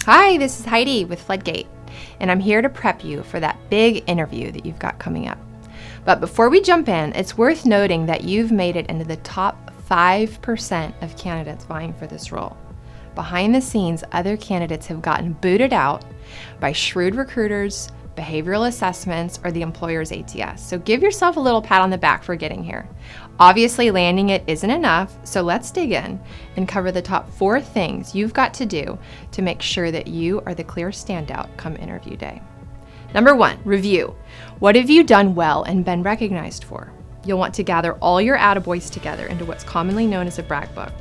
Hi, this is Heidi with FloodGate, and I'm here to prep you for that big interview that you've got coming up. But before we jump in, it's worth noting that you've made it into the top 5% of candidates vying for this role. Behind the scenes, other candidates have gotten booted out by shrewd recruiters, behavioral assessments, or the employer's ATS. So give yourself a little pat on the back for getting here. Obviously, landing it isn't enough, so let's dig in and cover the top 4 things you've got to do to make sure that you are the clear standout come interview day. Number 1, review. What have you done well and been recognized for? You'll want to gather all your attaboys together into what's commonly known as a brag book.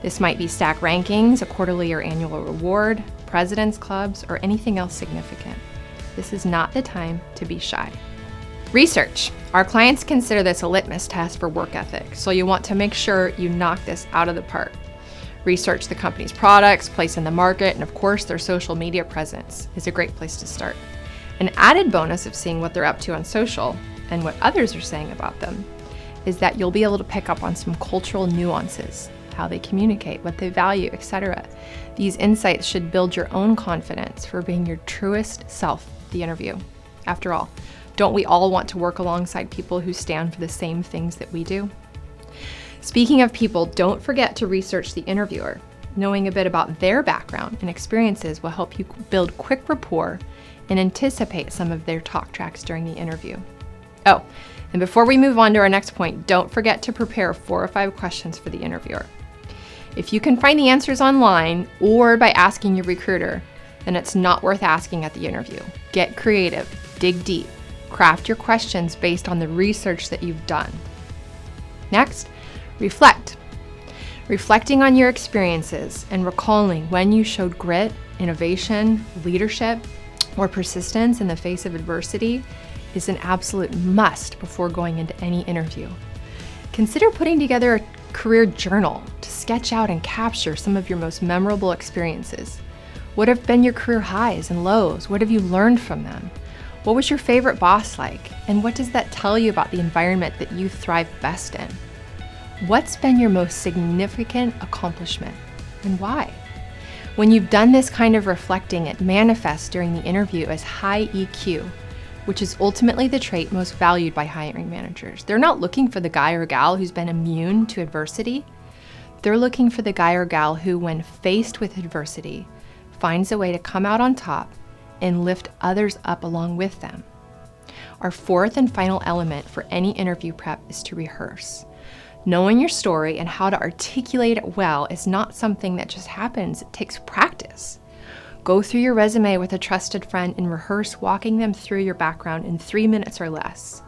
This might be stack rankings, a quarterly or annual reward, president's clubs, or anything else significant. This is not the time to be shy. Research. Our clients consider this a litmus test for work ethic, so you want to make sure you knock this out of the park. Research the company's products, place in the market, and of course their social media presence is a great place to start. An added bonus of seeing what they're up to on social and what others are saying about them is that you'll be able to pick up on some cultural nuances, how they communicate, what they value, etc. These insights should build your own confidence for being your truest self at the interview. After all, don't we all want to work alongside people who stand for the same things that we do? Speaking of people, don't forget to research the interviewer. Knowing a bit about their background and experiences will help you build quick rapport and anticipate some of their talk tracks during the interview. Oh, and before we move on to our next point, don't forget to prepare 4 or 5 questions for the interviewer. If you can find the answers online or by asking your recruiter, then it's not worth asking at the interview. Get creative, dig deep, craft your questions based on the research that you've done. Next, reflect. Reflecting on your experiences and recalling when you showed grit, innovation, leadership, or persistence in the face of adversity is an absolute must before going into any interview. Consider putting together a career journal to sketch out and capture some of your most memorable experiences. What have been your career highs and lows? What have you learned from them? What was your favorite boss like? And what does that tell you about the environment that you thrive best in? What's been your most significant accomplishment and why? When you've done this kind of reflecting, it manifests during the interview as high EQ, which is ultimately the trait most valued by hiring managers. They're not looking for the guy or gal who's been immune to adversity. They're looking for the guy or gal who, when faced with adversity, finds a way to come out on top and lift others up along with them. Our 4th and final element for any interview prep is to rehearse. Knowing your story and how to articulate it well is not something that just happens, it takes practice. Go through your resume with a trusted friend and rehearse walking them through your background in 3 minutes or less.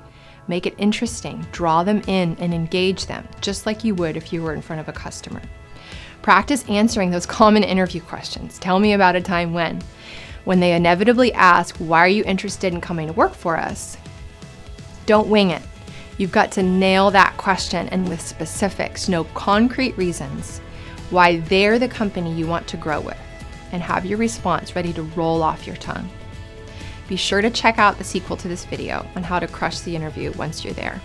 Make it interesting, draw them in, and engage them, just like you would if you were in front of a customer. Practice answering those common interview questions. Tell me about a time when they inevitably ask, why are you interested in coming to work for us? Don't wing it. You've got to nail that question and with specifics, know concrete reasons why they're the company you want to grow with, and have your response ready to roll off your tongue. Be sure to check out the sequel to this video on how to crush the interview once you're there.